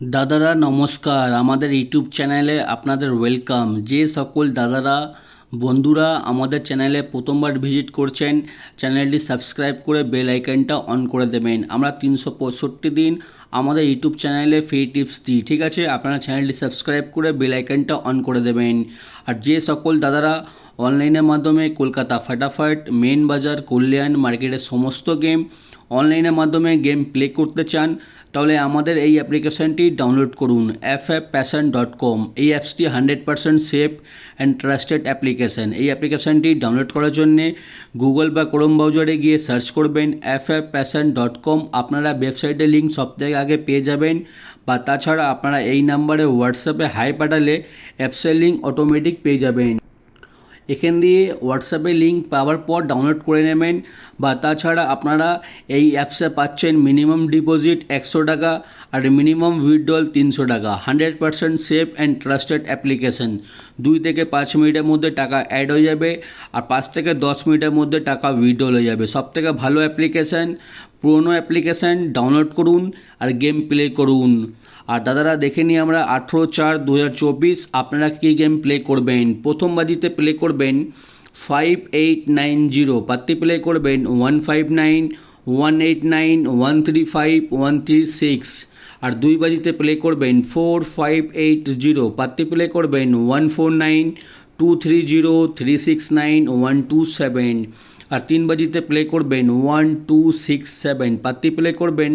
দাদারা নমস্কার, আমাদের ইউটিউব চ্যানেলে আপনাদের ওয়েলকাম। যে সকল দাদারা বন্ধুরা আমাদের চ্যানেলে প্রথমবার ভিজিট করছেন, চ্যানেলটি সাবস্ক্রাইব করে বেল আইকনটা অন করে দেবেন। আমরা 365 দিন আমাদের ইউটিউব চ্যানেলে ফ্রি টিপস দিই, ঠিক আছে? আপনারা চ্যানেলটি সাবস্ক্রাইব করে বেল আইকনটা অন করে দেবেন। আর যে সকল দাদারা অনলাইনের মাধ্যমে কলকাতা ফাটাফাট, মেন বাজার, কল্যাণ মার্কেটের সমস্ত গেম অনলাইনের মাধ্যমে গেম প্লে করতে চান, তাহলে আমাদের এই অ্যাপ্লিকেশানটি ডাউনলোড করুন, ffpassion.com। এই অ্যাপসটি 100% সেফ অ্যান্ড ট্রাস্টেড অ্যাপ্লিকেশান। এই অ্যাপ্লিকেশানটি ডাউনলোড করার জন্যে গুগল বা ক্রোম ব্রাউজারে গিয়ে সার্চ করবেন ffpassion.com। আপনারা ওয়েবসাইটের লিঙ্ক সবথেকে আগে পেয়ে যাবেন, বা তাছাড়া আপনারা এই নাম্বারে হোয়াটসঅ্যাপে হাই পাঠালে অ্যাপসের লিঙ্ক অটোমেটিক পেয়ে যাবেন। এখান দিয়ে হোয়াটসঅ্যাপে লিঙ্ক পাওয়ার পর ডাউনলোড করে নেবেন। বা তাছাড়া আপনারা এই অ্যাপসে পাচ্ছেন মিনিমাম ডিপোজিট 100 টাকা আর মিনিমাম উইথড্রল 300 টাকা। 100% সেফ অ্যান্ড ট্রাস্টেড অ্যাপ্লিকেশন। 2 থেকে 5 মিনিটের মধ্যে টাকা অ্যাড হয়ে যাবে, আর 5 থেকে 10 মিনিটের মধ্যে টাকা উইথড্রল হয়ে যাবে। সবথেকে ভালো অ্যাপ্লিকেশান, পুরনো অ্যাপ্লিকেশান ডাউনলোড করুন আর গেম প্লে করুন। আর দাদারা দেখে নিই আমরা 18/4/2024 আপনারা কী গেম প্লে করবেন। প্রথম বাজিতে প্লে করবেন 5890, পাত্তি প্লে করবেন 159 189 135 136। আর 2 বাজিতে প্লে করবেন 4580, পাত্তি প্লে করবেন 149 230 369 127। আর 3 বাজিতে প্লে করবেন 1267, পাত্তি প্লে করবেন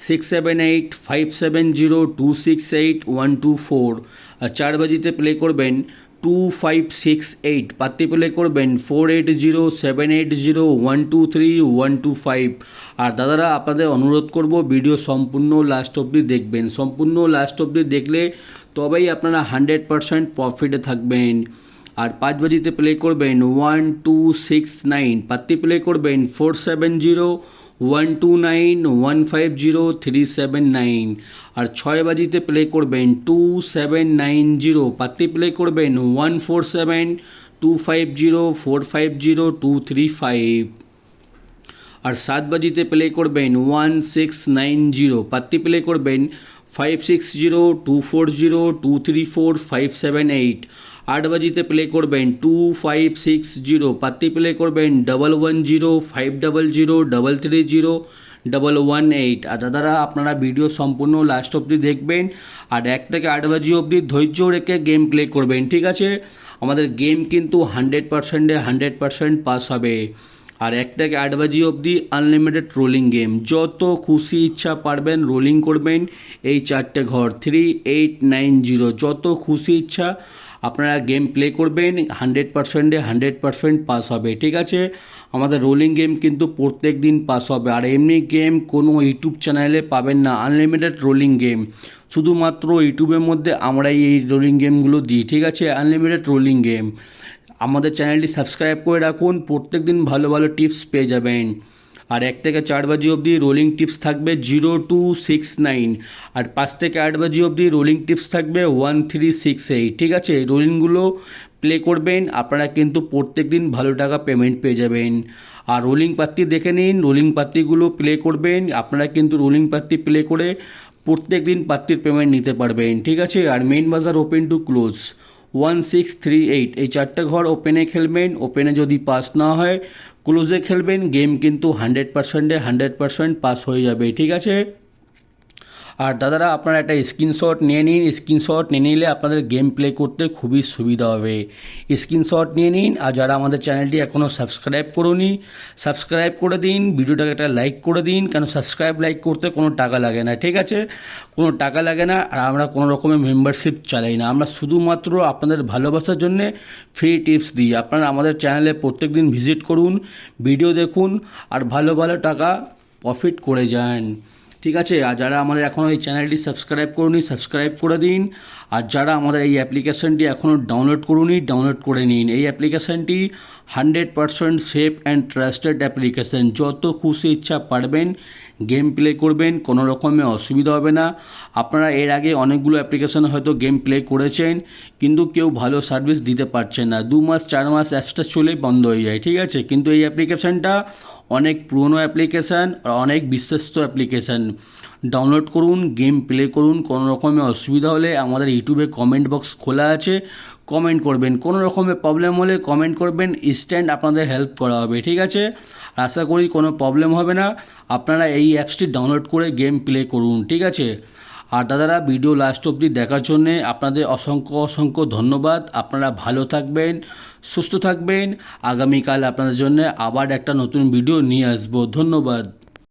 678 570 268 124। আর 4 বাজিতে প্লে করবেন 2568, পাত্তি প্লে করবেন 480 780 123 125। আর দাদারা আপনাদের অনুরোধ করব ভিডিও সম্পূর্ণ লাস্ট অবধি দেখবেন। সম্পূর্ণ লাস্ট অবধি দেখলে তবেই আপনারা 100% প্রফিটে থাকবেন। আর 5 বাজিতে প্লে করবেন 1269, পাত্তি প্লে করবেন 470 129 150 379। আর 6 বাজিতে প্লে করবেন 2790, পাত্তি প্লে করবেন 147 250 450 235। আর 7 বাজিতে প্লে করবেন 1690, পাত্তি প্লে করবেন 560 240 234 578। 8 বাজিতে প্লে করবেন 2560, পাত্তি প্লে করবেন 110 500 330 118। আর দাদারা আপনারা ভিডিও সম্পূর্ণ লাস্ট অবধি দেখবেন, আর 1 থেকে 8 বাজি অবধি ধৈর্য রেখে গেম প্লে করবেন, ঠিক আছে? আমাদের গেম কিন্তু 100%-এ 100% পাস হবে। আর 1 থেকে 8 বাজি অবধি আনলিমিটেড রোলিং গেম, যত খুশি ইচ্ছা পারবেন রোলিং করবেন। এই 4টে ঘর 3890, যত খুশি ইচ্ছা আপনারা গেম প্লে করবেন, 100%-এ 100% পাস হবে, ঠিক আছে? আমাদের রোলিং গেম কিন্তু প্রত্যেক দিন পাস হবে। আর এমনি গেম কোনো ইউটিউব চ্যানেলে পাবেন না, আনলিমিটেড রোলিং গেম শুধুমাত্র ইউটিউবের মধ্যে আমরাই এই রোলিং গেমগুলো দিই, ঠিক আছে? Unlimited rolling game. আমাদের চ্যানেলটি সাবস্ক্রাইব করে রাখুন, প্রত্যেক দিন ভালো ভালো টিপস পেয়ে যাবেন। আর 1 থেকে 4 বাজি অবধি রোলিং টিপস থাকবে 0269, আর 5 থেকে 8 বাজি অবধি রোলিং টিপস থাকবে 1368, ঠিক আছে? এই রোলিংগুলো প্লে করবেন, আপনারা কিন্তু প্রত্যেক দিন ভালো টাকা পেমেন্ট পেয়ে যাবেন। আর রোলিং পাত্তি দেখে নিন, রোলিং পাত্তিগুলো প্লে করবেন, আপনারা কিন্তু রোলিং পাত্তি প্লে করে প্রত্যেক দিন পাত্তির পেমেন্ট নিতে পারবেন, ঠিক আছে? আর মেন বাজার ওপেন টু ক্লোজ 1638, এই 4টে ঘর ওপেনে খেলবেন। ওপেনে যদি পাস না হয় ক্লোজে খেলবেন, গেম কিন্তু 100%-এ 100% পাস হয়ে যাবে, ঠিক আছে? আর দাদারা আপনারা একটা স্ক্রিনশট নিয়ে নিন, স্ক্রিনশট নিয়ে নিলে আপনাদের গেম প্লে করতে খুবই সুবিধা হবে। স্ক্রিনশট নিয়ে নিন। আর যারা আমাদের চ্যানেলটি এখনও সাবস্ক্রাইব করুনি, সাবস্ক্রাইব করে দিন, ভিডিওটাকে একটা লাইক করে দিন, কেন সাবস্ক্রাইব লাইক করতে কোনো টাকা লাগে না, ঠিক আছে? কোনো টাকা লাগে না। আর আমরা কোনো রকমের মেম্বারশিপ চালাই না, আমরা শুধুমাত্র আপনাদের ভালোবাসার জন্যে ফ্রি টিপস দিই। আপনারা আমাদের চ্যানেলে প্রত্যেক দিন ভিজিট করুন, ভিডিও দেখুন, আর ভালো ভালো টাকা প্রফিট করে যান, ঠিক আছে? আর যারা আমাদের এখনও এই চ্যানেলটি সাবস্ক্রাইব করুনি, সাবস্ক্রাইব করে দিন। আর যারা আমাদের এই অ্যাপ্লিকেশানটি এখনও ডাউনলোড করুনি, ডাউনলোড করে নিন। এই অ্যাপ্লিকেশানটি 100% সেফ অ্যান্ড ট্রাস্টেড অ্যাপ্লিকেশান, যত খুশি ইচ্ছা পারবেন গেম প্লে করবেন, কোনো রকমের অসুবিধা হবে না। আপনারা এর আগে অনেকগুলো অ্যাপ্লিকেশানে হয়তো গেম প্লে করেছেন, কিন্তু কেউ ভালো সার্ভিস দিতে পারছেন না। 2 মাস 4 মাস অ্যাপসটা চলেই বন্ধ হয়ে যায়, ঠিক আছে। কিন্তু এই অ্যাপ্লিকেশানটা অনেক পুরনো অ্যাপ্লিকেশান আর অনেক বিশ্বস্ত অ্যাপ্লিকেশান। ডাউনলোড করুন, গেম প্লে করুন। কোনো রকমের অসুবিধা হলে আমাদের ইউটিউবে কমেন্ট বক্স খোলা আছে, কমেন্ট করবেন। কোনো রকমের প্রবলেম হলে কমেন্ট করবেন, ইনস্ট্যান্ট আপনাদের হেল্প করা হবে, ঠিক আছে। আশা করি কোনো প্রবলেম হবে না। আপনারা এই অ্যাপসটি ডাউনলোড করে গেম প্লে করুন, ঠিক আছে। আর দাদারা, ভিডিও লাস্ট অবধি দেখার জন্যে আপনাদের অসংখ্য অসংখ্য ধন্যবাদ। আপনারা ভালো থাকবেন, সুস্থ থাকবেন। আগামীকাল আপনাদের জন্য আবার একটা নতুন ভিডিও নিয়ে আসবো। ধন্যবাদ।